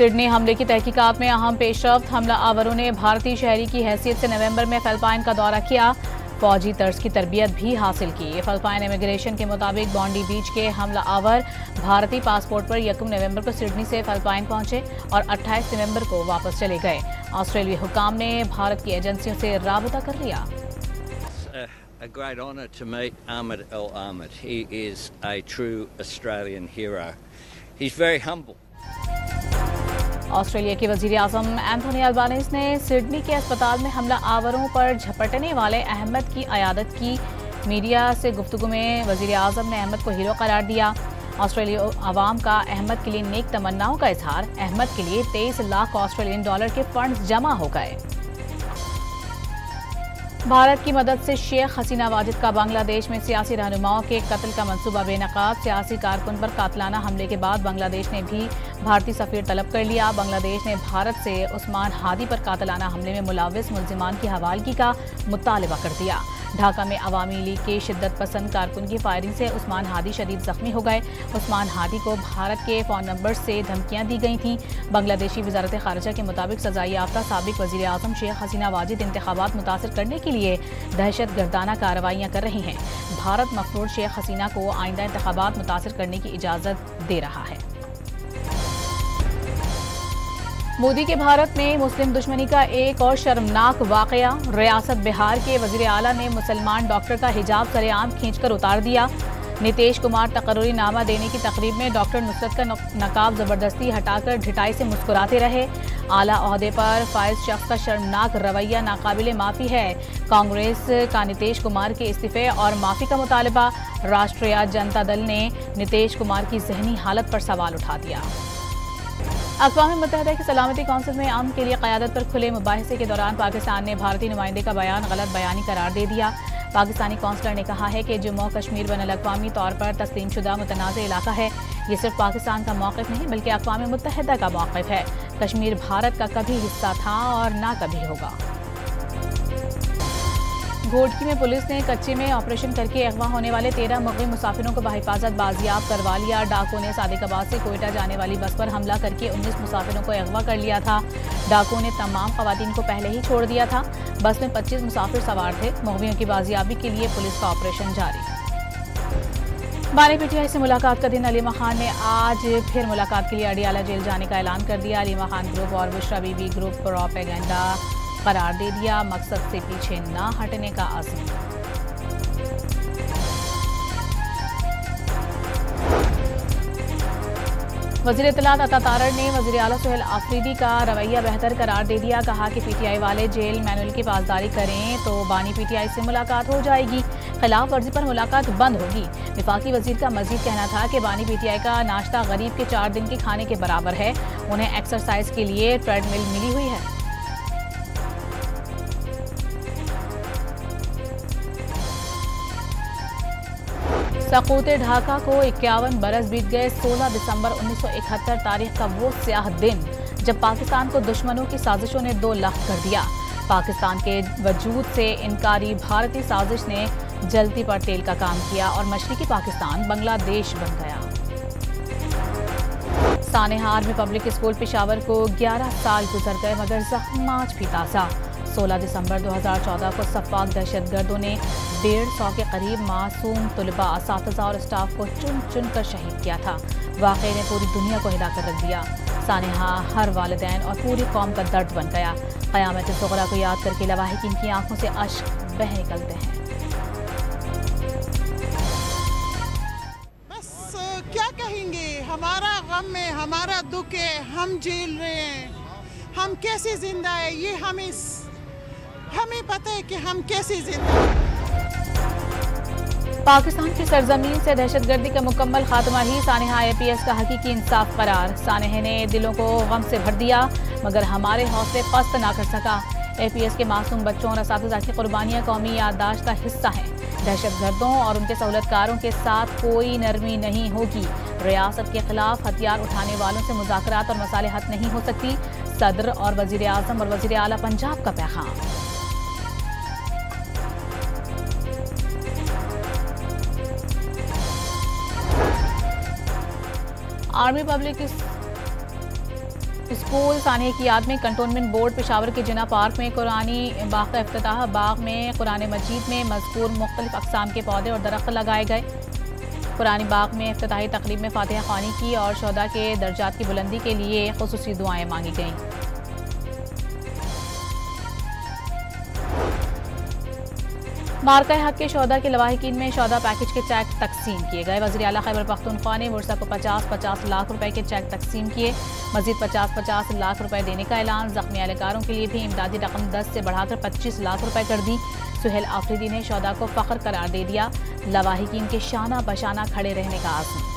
Sydney हमले की तहकीकात में अहम पेशरफ्त। हमला आवरों ने भारतीय शहरी की हैसियत से नवंबर में फिलिपाइन का दौरा किया। फौजी तर्ज की तरबियत भी हासिल की। फिलिपाइन इमिग्रेशन के मुताबिक बॉन्डी बीच के हमला आवर भारतीय पासपोर्ट पर 1 नवंबर को सिडनी से फिलिपाइन पहुंचे और 28 नवंबर को वापस चले गए। ऑस्ट्रेलियाई हुकाम ने भारत की एजेंसियों से राबता कर लिया। A great honour to meet Ahmed El Ahmed. He is a true Australian hero. He's very humble. Australia के वजीर आजम एंथोनी अल्बानीज ने सिडनी के अस्पताल में हमला आवरों पर झपटने वाले अहमद की अयादत की। मीडिया से गुफ्तगू में वजीर आजम ने अहमद को हीरो करार दिया। ऑस्ट्रेलिया अवाम का अहमद के लिए नेक तमन्नाओं का इजहार। अहमद के लिए 23 लाख ऑस्ट्रेलियन डॉलर के फंड्स जमा हो गए। भारत की मदद से शेख हसीना वाजिद का बांग्लादेश में सियासी रहनुमाओं के कत्ल का मंसूबा बेनकाब। सियासी कारकुन पर कातलाना हमले के बाद बांग्लादेश ने भी भारतीय सफीर तलब कर लिया। बांग्लादेश ने भारत से उस्मान हादी पर कातलाना हमले में मुलविस मुल्जिमान की हवालगी का मुतालबा कर दिया। ढाका में अवामी लीग के शिद्दत पसंद कारकुन की फायरिंग से उस्मान हादी शदीद जख्मी हो गए। उस्मान हादी को भारत के फ़ोन नंबर से धमकियां दी गई थीं। बांग्लादेशी वजारत खारजा के मुताबिक सजाई याफ्ता साबिक वज़ीर आज़म शेख हसीना वाजिद इंतखाबात मुतासर करने के लिए दहशत गर्दाना कार्रवाइयां कर रही हैं। भारत मफरूर शेख हसीना को आइंदा इंतखाबात मुतासर करने की इजाज़त दे रहा है। मोदी के भारत में मुस्लिम दुश्मनी का एक और शर्मनाक वाकया। रियासत बिहार के वजीर आला ने मुसलमान डॉक्टर का हिजाब सरेआम खींचकर उतार दिया। नीतीश कुमार तकर्रुरी नामा देने की तकरीब में डॉक्टर नुसरत का नकाब जबरदस्ती हटाकर ढिठाई से मुस्कुराते रहे। आला ओहदे पर फाइज शख्स का शर्मनाक रवैया नाकाबिले माफी है। कांग्रेस का नीतीश कुमार के इस्तीफे और माफी का मुतालबा। राष्ट्रीय जनता दल ने नीतीश कुमार की जहनी हालत पर सवाल उठा दिया। अक़वाम मुत्तहिदा की सलामती कौंसिल में अमन के लिए क़यादत पर खुले मुबाहिसे के दौरान पाकिस्तान ने भारतीय नुमाइंदे का बयान गलत बयानी करार दे दिया। पाकिस्तानी कौंसलर ने कहा है कि जम्मू कश्मीर बैनुल-अक़वामी तौर पर तस्लीमशुदा मुतनाज़ इलाका है। ये सिर्फ पाकिस्तान का मौक़िफ़ नहीं बल्कि अक़वाम मुत्तहिदा का मौक़िफ़ है। कश्मीर भारत का कभी हिस्सा था और ना कभी होगा। घोटकी में पुलिस ने कच्चे में ऑपरेशन करके अगवा होने वाले 13 मुग़िम मुसाफिरों को बहिफाजत बाजियाब करवा लिया। डाकुओं ने सादिकाबाद से कोयटा जाने वाली बस पर हमला करके 19 मुसाफिरों को अगवा कर लिया था। डाकुओं ने तमाम ख़वातीन को पहले ही छोड़ दिया था। बस में 25 मुसाफिर सवार थे। मुग़िमों की बाजियाबी के लिए पुलिस का ऑपरेशन जारी। बानी पीटीआई से मुलाकात का दिन। अलीमा खान ने आज फिर मुलाकात के लिए अडियाला जेल जाने का ऐलान कर दिया। अलीमा खान ग्रुप और बुशरा बीबी ग्रुप प्रोपेगेंडा करार दे दिया। मकसद से पीछे न हटने का अज़्म। वज़ीर इत्तलात अता तारड़ ने वज़ीर आला सुहेल आफरीदी का रवैया बेहतर करार दे दिया। कहा कि पीटीआई वाले जेल मैनुअल की पासदारी करें तो बानी पीटीआई से मुलाकात हो जाएगी। खिलाफ वर्जी पर मुलाकात बंद होगी। विफाकी वजीर का मजीद कहना था कि बानी पीटीआई का नाश्ता गरीब के 4 दिन के खाने के बराबर है। उन्हें एक्सरसाइज के लिए ट्रेडमिल मिली हुई है। सकूते ढाका को 51 बरस बीत गए। 16 दिसंबर 1971 तारीख का वो स्याह दिन जब पाकिस्तान को दुश्मनों की साजिशों ने 2 लाख कर दिया। पाकिस्तान के वजूद से इनकारी भारतीय साजिश ने जलती पर तेल का काम किया और मशरिकी पाकिस्तान बांग्लादेश बन गया। सानेहा आर्मी पब्लिक स्कूल पेशावर को 11 साल गुजर गए मगर जख्म आज भी ताज़ा। 16 दिसंबर 2014 को सफाक दहशतगर्दों ने 150 के करीब मासूम तलबा, असातिज़ा और स्टाफ को चुन चुन कर शहीद किया था। वाक़े ने पूरी दुनिया को हिला कर रख दिया। सानेहा हर वालिदैन और पूरी कौम का दर्द बन गया। क़यामत सुग़रा को याद करके लवाहिकीन की आंखों से अश्क बह निकलते हैं। बस क्या कहेंगे, हमारा गम है, हमारा दुख है, हम झेल रहे हैं। हम कैसे जिंदा है ये हमें पता है कि हम कैसे जिंदा हैं। पाकिस्तान की सरजमीन से दहशतगर्दी का मुकम्मल खात्मा ही सानेहा IPS का हकीकी इंसाफ करार। सानेहा ने दिलों को गम से भर दिया मगर हमारे हौसले पस्त ना कर सका। APS के मासूम बच्चों और असातिज़ा की कुर्बानियाँ कौमी याददाश्त का हिस्सा हैं। दहशतगर्दों और उनके सहूलतकारों के साथ कोई नरमी नहीं होगी। रियासत के खिलाफ हथियार उठाने वालों से मुज़ाकरात और मसालेहत नहीं हो सकती। सदर और वज़ीर आज़म और वज़ीर आला पंजाब का पैगाम। आर्मी पब्लिक स्कूल सानिया की याद में कंटोनमेंट बोर्ड पेशावर के जिना पार्क में कुरानी बाग का इफ्तिताह। बाग में कुरान मजीद में मज़कूर मुख्तलिफ अक़साम के पौधे और दरख्त लगाए गए। कुरानी बाग में इफ्तिताही तकरीब में फातिहा ख़्वानी की और शोहदा के दर्जात की बुलंदी के लिए ख़ुसूसी दुआएं मांगी गईं। मार्का हक के शोहदा के लवाहिकीन में शोहदा पैकेज के चेक तकसीम किए गए। वज़ीर आला खैबर पख्तूनख्वा ने मुर्सा को 50-50 लाख रुपए के चेक तकसीम किए। मजीद 50-50 लाख रुपए देने का ऐलान। जख्मी एहलकारों के लिए भी इमदादी रकम 10 से बढ़ाकर 25 लाख रुपए कर दी। सुहेल आफरीदी ने शोहदा को फ़ख्र करार दे दिया। लवाहिकीन के शाना बशाना खड़े रहने का आज़म।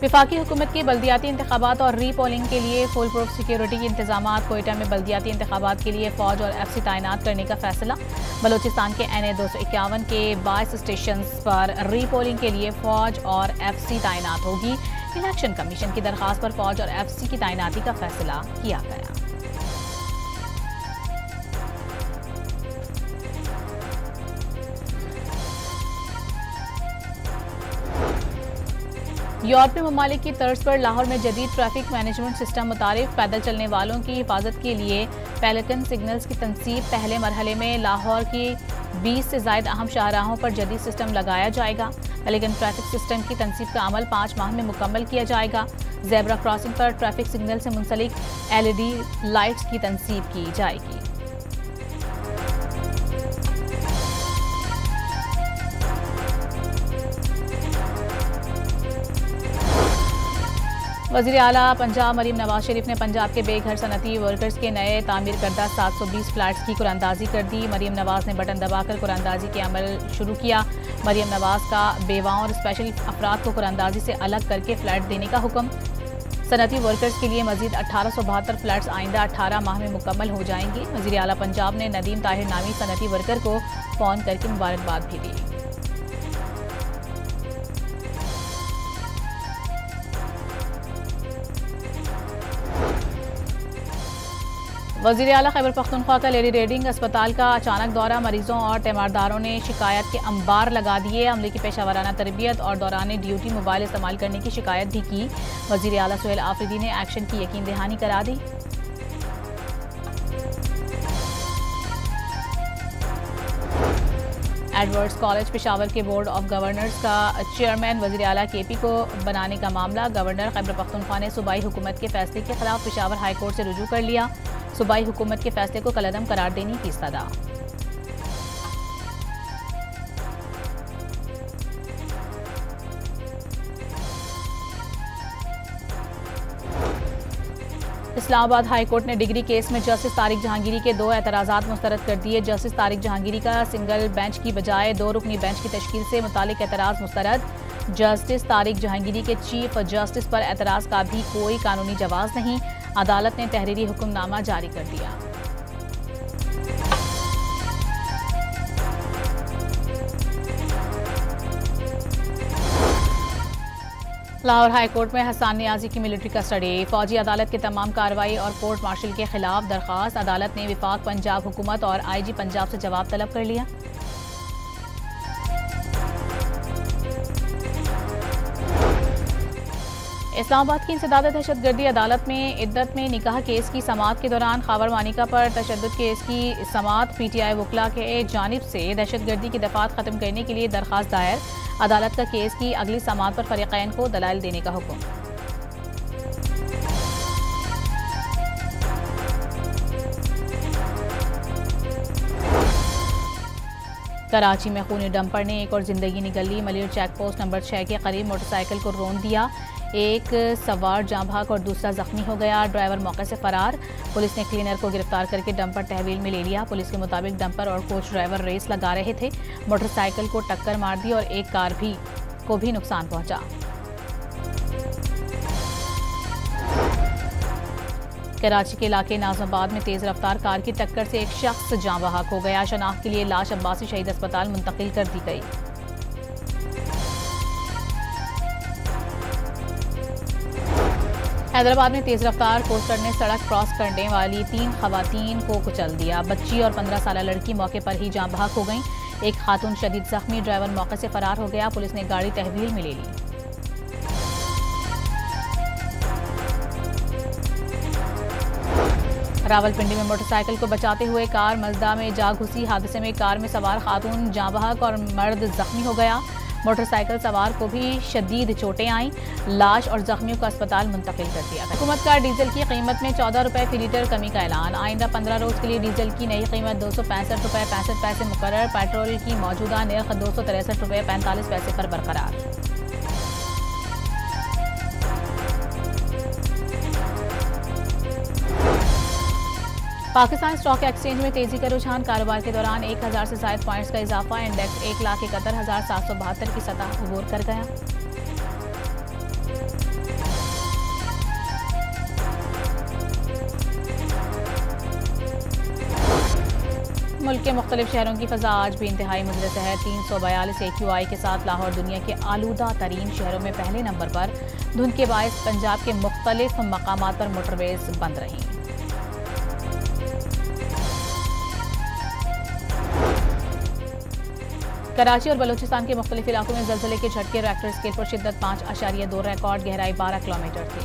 विफाकी हुकूमत की बल्दियाती इंतखाबात और री पोलिंग के लिए फुल प्रूफ सिक्योरिटी के इंतजाम। कोयटा में बल्दियाती इंतखाबात के लिए फौज और FC तैनात करने का फैसला। बलोचिस्तान के NA 251 के 22 स्टेशन पर री पोलिंग के लिए फौज और FC तैनात होगी। इलेक्शन कमीशन की दरख्वास्त पर फौज और FC की तैनाती का फैसला किया गया। यूरोपीय ममालिक की तर्ज पर लाहौर में जदीद ट्रैफिक मैनेजमेंट सिस्टम मुतारिफ। पैदल चलने वालों की हिफाजत के लिए पेलिकन सिग्नल्स की तनसीब। पहले मरहले में लाहौर की 20 से ज़ायद अहम शाहराहों पर जदीद सिस्टम लगाया जाएगा। पेलिकन ट्रैफिक सिस्टम की तनसीब का अमल 5 माह में मुकम्मल किया जाएगा। ज़ेब्रा क्रॉसिंग पर ट्रैफिक सिग्नल से मुंसलिक LED लाइट्स की तनसीब की जाएगी। वज़ीर आला पंजाब मरीम नवाज शरीफ ने पंजाब के बेघर सनती वर्कर्स के नए तामीर करदा 720 फ्लैट्स की कुरानंदाजी कर दी। मरीम नवाज ने बटन दबाकर कुरानंदाजी के अमल शुरू किया। मरीम नवाज का बेवाओं और स्पेशल अफराद को कुरानंदाजी से अलग करके फ्लैट देने का हुक्म। सनती वर्कर्स के लिए मजीद 1872 फ्लैट्स आइंदा 18 माह में मुकम्मल हो जाएंगे। वज़ीर आला पंजाब ने नदीम ताहिर नामी सनती वर्कर को फ़ोन करके मुबारकबाद भी दी। वज़ीर आला खैबर पख्तूनख्वा का लेडी रेडिंग अस्पताल का अचानक दौरा। मरीजों और तीमारदारों ने शिकायत के अंबार लगा दिए। अमले की पेशावराना तरबियत और दौरान ड्यूटी मोबाइल इस्तेमाल करने की शिकायत भी की। वज़ीर आला सुहेल आफरीदी ने एक्शन की यकीन दहानी करा दी। एडवर्ड्स कॉलेज पेशावर के बोर्ड ऑफ गवर्नर्स का चेयरमैन वज़ीर आला KP को बनाने का मामला। गवर्नर खैबर पख्तूनख्वा ने सूबाई हुकूमत के फैसले के खिलाफ पेशावर हाई कोर्ट से रुजू कर लिया। सूबाई हुकूमत के फैसले को कलअदम करार देने की सदा। इस्लामाबाद हाई कोर्ट ने डिग्री केस में जस्टिस तारिक जहांगीरी के 2 एतराज़ात मुस्तरद कर दिए। जस्टिस तारिक जहांगीरी का सिंगल बेंच की बजाय 2 रुकनी बेंच की तश्कील से मुतालिक एतराज़ मुस्तरद। जस्टिस तारिक जहांगीरी के चीफ जस्टिस पर एतराज़ का भी कोई कानूनी जवाज़ नहीं। अदालत ने तहरीरी हुक्मनामा जारी कर दिया। लाहौर हाई कोर्ट में हसन नियाजी की मिलिट्री कस्टडी। फौजी अदालत की तमाम कार्रवाई और कोर्ट मार्शल के खिलाफ दरख्वास्त। अदालत ने विफाक पंजाब हुकूमत और IG पंजाब से जवाब तलब कर लिया। इस्लामाबाद की इंसदाद दहशतगर्दी अदालत में इद्दत में निकाह केस की समाअत के दौरान खावर मानिका पर तशद्दुद केस की समाअत। PTI वकला के जानिब से दहशतगर्दी की दफात खत्म करने के लिए दरख्वास्त दायर। अदालत का केस की अगली समाअत पर फरीकैन को दलाइल देने का हुक्म। कराची में खूनी डंपर ने एक और जिंदगी निगली। मलिर चेक पोस्ट नंबर 6 के करीब मोटरसाइकिल को रौंद दिया। एक सवार जाँ भाग और दूसरा जख्मी हो गया। ड्राइवर मौके से फरार। पुलिस ने क्लीनर को गिरफ्तार करके डंपर तहवील में ले लिया। पुलिस के मुताबिक डंपर और कोच ड्राइवर रेस लगा रहे थे। मोटरसाइकिल को टक्कर मार दी और एक कार को भी नुकसान पहुंचा। कराची के इलाके नाज़माबाद में तेज रफ्तार कार की टक्कर से एक शख्स जाँ बहक हो गया। शनाख्त के लिए लाश अब्बासी शहीद अस्पताल मुंतकिल कर दी गई। हैदराबाद में तेज रफ्तार कोस्टर ने सड़क क्रॉस करने वाली 3 खवातीन को कुचल दिया। बच्ची और 15 साल लड़की मौके पर ही जाँ बहक हो गईं। एक खातून शदीद जख्मी, ड्राइवर मौके से फरार हो गया। पुलिस ने गाड़ी तहवील में ले ली। रावलपिंडी में मोटरसाइकिल को बचाते हुए कार मजदा में जा घुसी। हादसे में कार में सवार खातून जाँ बहक और मर्द जख्मी हो गया। मोटरसाइकिल सवार को भी शदीद चोटें आईं। लाश और जख्मियों को अस्पताल मुंतकिल कर दिया गया। हुकूमत का डीजल की कीमत में 14 रुपए फी लीटर कमी का ऐलान। आइंदा 15 रोज के लिए डीजल की नई कीमत 265 रुपए 65 पैसे मुकर्रर। पेट्रोल की मौजूदा नर्ख 263 रुपए 45 पैसे पर बरकरार। पाकिस्तान स्टॉक एक्सचेंज में तेजी का रुझान। कारोबार के दौरान 1000 से ज्यादा पॉइंट्स का इजाफा। इंडेक्स 1,71,772 की सतह अबूर कर गया। मुल्क के मुख्तलिफ शहरों की फजा आज भी इंतहाई मुजरत है। 342 AQI के साथ लाहौर दुनिया के आलूदा तरीन शहरों में पहले नंबर पर। धुंध के बायस पंजाब के मुख्तलिफ मकामात पर मोटरवेज बंद रहीं। कराची और बलूचिस्तान के मुख्तलिफ इलाकों में जल्जले के झटके। रेक्टर स्केल पर शिद्दत 5.2 रिकॉर्ड, गहराई 12 किलोमीटर थी।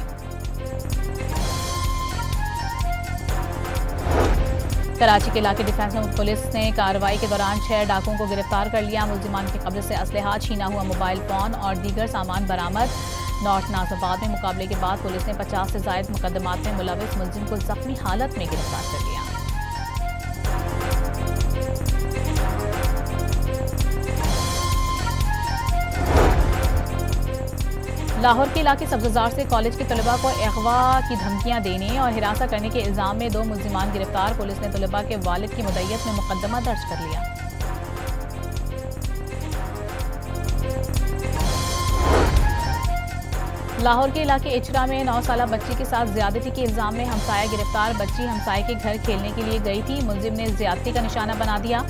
कराची के इलाके डिफेंस पुलिस ने कार्रवाई के दौरान 6 डाकुओं को गिरफ्तार कर लिया। मुल्जिमान के कब्जे से असलहा, छीना हुआ मोबाइल फोन और दीगर सामान बरामद। नॉर्थ नाजिबाद में मुकाबले के बाद पुलिस ने 50 से ज्यादा मुकदमात में मुलविस मुलजिम को जख्मी हालत में गिरफ्तार कर लिया। लाहौर के इलाके सब्ज़ार से कॉलेज के तलबा को अगवा की धमकियां देने और हिरासत करने के इल्जाम में 2 मुल्जिमान गिरफ्तार। पुलिस ने तलबा के वालिद की मुद्दत में मुकदमा दर्ज कर लिया। लाहौर के इलाके इचरा में 9 साला बच्ची के साथ ज्यादती के इल्जाम में हमसाया गिरफ्तार। बच्ची हमसाये के घर खेलने के लिए गई थी। मुलजिम ने ज्यादती का निशाना बना दिया।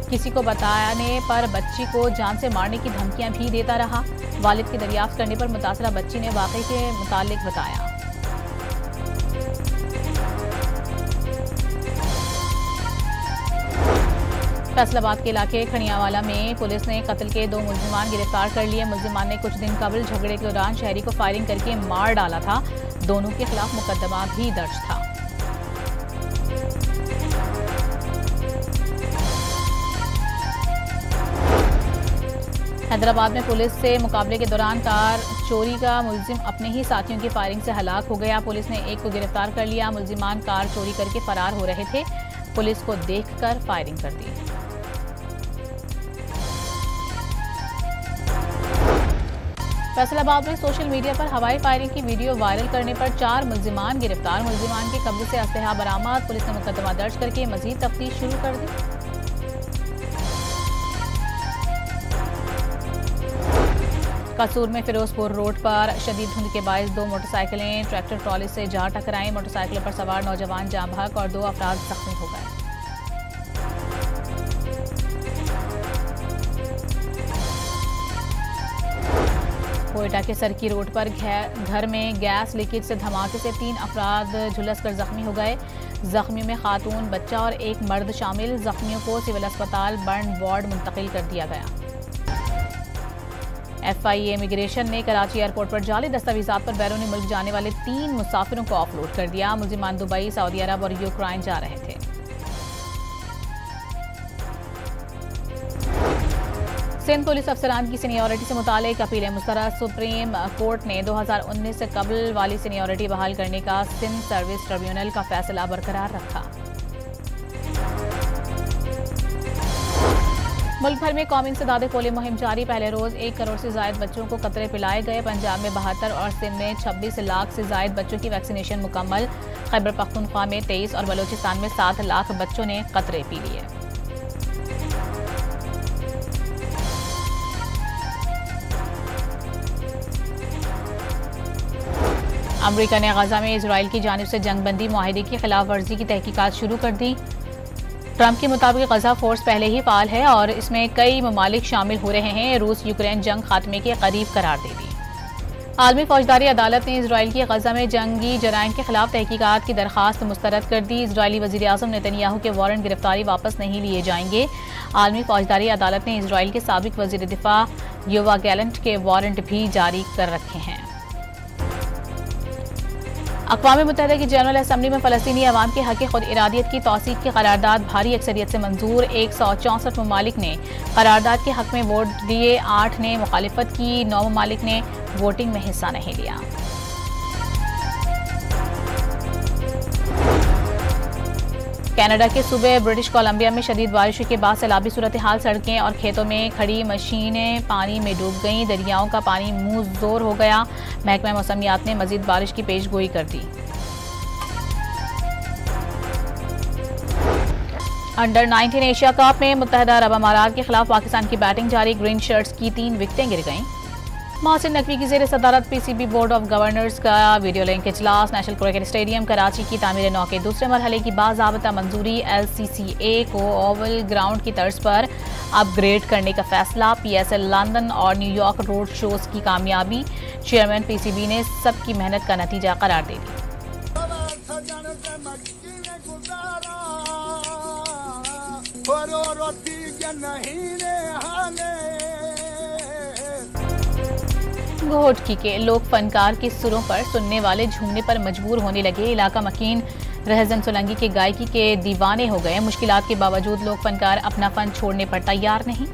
किसी को बताने पर बच्ची को जान से मारने की धमकियां भी देता रहा। वालिद की दरियाफ्त करने पर मुतासरा बच्ची ने वाकई के मुतालिक बताया। फैसलाबाद के इलाके खनियावाला में पुलिस ने कत्ल के 2 मुल्जिमान गिरफ्तार कर लिए। मुल्जिमान ने कुछ दिन कबल झगड़े के दौरान शहरी को फायरिंग करके मार डाला था। दोनों के खिलाफ मुकदमा भी दर्ज था। हैदराबाद में पुलिस से मुकाबले के दौरान कार चोरी का मुलजिम अपने ही साथियों की फायरिंग से हलाक हो गया। पुलिस ने एक को गिरफ्तार कर लिया। मुलजिमान कार चोरी करके फरार हो रहे थे। पुलिस को देखकर फायरिंग कर दी। फैसलाबाद में सोशल मीडिया पर हवाई फायरिंग की वीडियो वायरल करने पर 4 मुलजिमान गिरफ्तार। मुलजिमान के कब्जे से असलहा बरामद। पुलिस ने मुकदमा दर्ज करके मजीद तफ्तीश शुरू कर दी। कसूर में फिरोजपुर रोड पर शदीद धुंध के बायस 2 मोटरसाइकिलें ट्रैक्टर ट्रॉली से जा टकराई। मोटरसाइकिलों पर सवार नौजवान जाँ बहक और 2 अफराद जख्मी हो गए। कोयटा के सरकी रोड पर घर में गैस लीकेज से धमाके से 3 अफराद झुलसकर जख्मी हो गए। जख्मियों में खातून, बच्चा और एक मर्द शामिल। जख्मियों को सिविल अस्पताल बर्न वार्ड मुंतकिल कर दिया गया। FIA इमिग्रेशन ने कराची एयरपोर्ट पर जाली दस्तावेजात पर बैरूनी मुल्क जाने वाले 3 मुसाफिरों को ऑफलोड कर दिया। मुल्जिमान दुबई, सऊदी अरब और यूक्रेन जा रहे थे। सिंध पुलिस अफसरान की सीनियरिटी से मुतालिक अपील मुस्तरद। सुप्रीम कोर्ट ने 2019 से कबल वाली सीनियरिटी बहाल करने का सिंध सर्विस ट्रिब्यूनल का फैसला बरकरार रखा। मुल्क भर में कौमी इंसदाद पोलियो मुहिम जारी। पहले रोज 1 करोड़ से ज्यादा बच्चों को कतरे पिलाए गए। पंजाब में 72 और सिंध में 26 लाख से ज्यादा बच्चों की वैक्सीनेशन मुकम्मल। खैबर पख्तूनख्वा में 23 और बलूचिस्तान में 7 लाख बच्चों ने कतरे पी लिए। अमरीका ने गजा में इजराइल की जानिब से जंगबंदी मुआहिदे की खिलाफ वर्जी की तहकीकात शुरू कर दी। ट्रंप के मुताबिक गजा फोर्स पहले ही फाल है और इसमें कई ममालिक शामिल हो रहे हैं। रूस यूक्रेन जंग खात्मे के करीब करार दे दी। आलमी फौजदारी अदालत ने इजराइल की गजा में जंगी जराइम के खिलाफ तहकीकात की दरखास्त मुस्तरद कर दी। इजरायली वजीर आज़म नेतन्याहू के वारंट गिरफ्तारी वापस नहीं लिए जाएंगे। आलमी फौजदारी अदालत ने इजराइल के साबिक वजीर दिफा योवा गैलेंट के वारंट भी जारी कर रखे हैं। अक़वाम मुत्तहिदा की जनरल असम्बली में फ़लस्तीनी अवाम के हक़ खुद इरादियत की तौसीक़ की करारदाद भारी अक्सरियत से मंजूर। 164 ममालिक ने करारदाद के हक़ में वोट दिए, 8 ने मुखालिफत की, 9 ममालिक ने वोटिंग में हिस्सा नहीं लिया। कनाडा के सूबे ब्रिटिश कोलंबिया में शदीद बारिश के बाद सैलाबी सूरत हाल, सड़कें और खेतों में खड़ी मशीनें पानी में डूब गईं। दरियाओं का पानी मुंह जोर हो गया। महकमा मौसमियात ने मजीद बारिश की पेशगोई कर दी। अंडर 19 एशिया कप में मुत्तहिदा अरब अमारात के खिलाफ पाकिस्तान की बैटिंग जारी। ग्रीन शर्ट्स की 3 विकेटें गिर गईं। मोहसिन नकवी की ज़ेर सदारत पीसीबी बोर्ड ऑफ गवर्नर्स का वीडियो लिंक इजलास। नेशनल क्रिकेट स्टेडियम कराची की तामीर नौ के दूसरे मरहले की बाज़ाबता मंजूरी। LCCA को ओवल ग्राउंड की तर्ज पर अपग्रेड करने का फैसला। PSL लंदन और न्यूयॉर्क रोड शोज की कामयाबी चेयरमैन PCB ने सबकी मेहनत का नतीजा करार दे दी। घोटकी के लोक फनकार के सुरों पर सुनने वाले झूमने पर मजबूर होने लगे। इलाका मकीन रहजन सोलंकी के गायकी के दीवाने हो गए। मुश्किलात के बावजूद लोक फनकार अपना फन छोड़ने पर तैयार नहीं।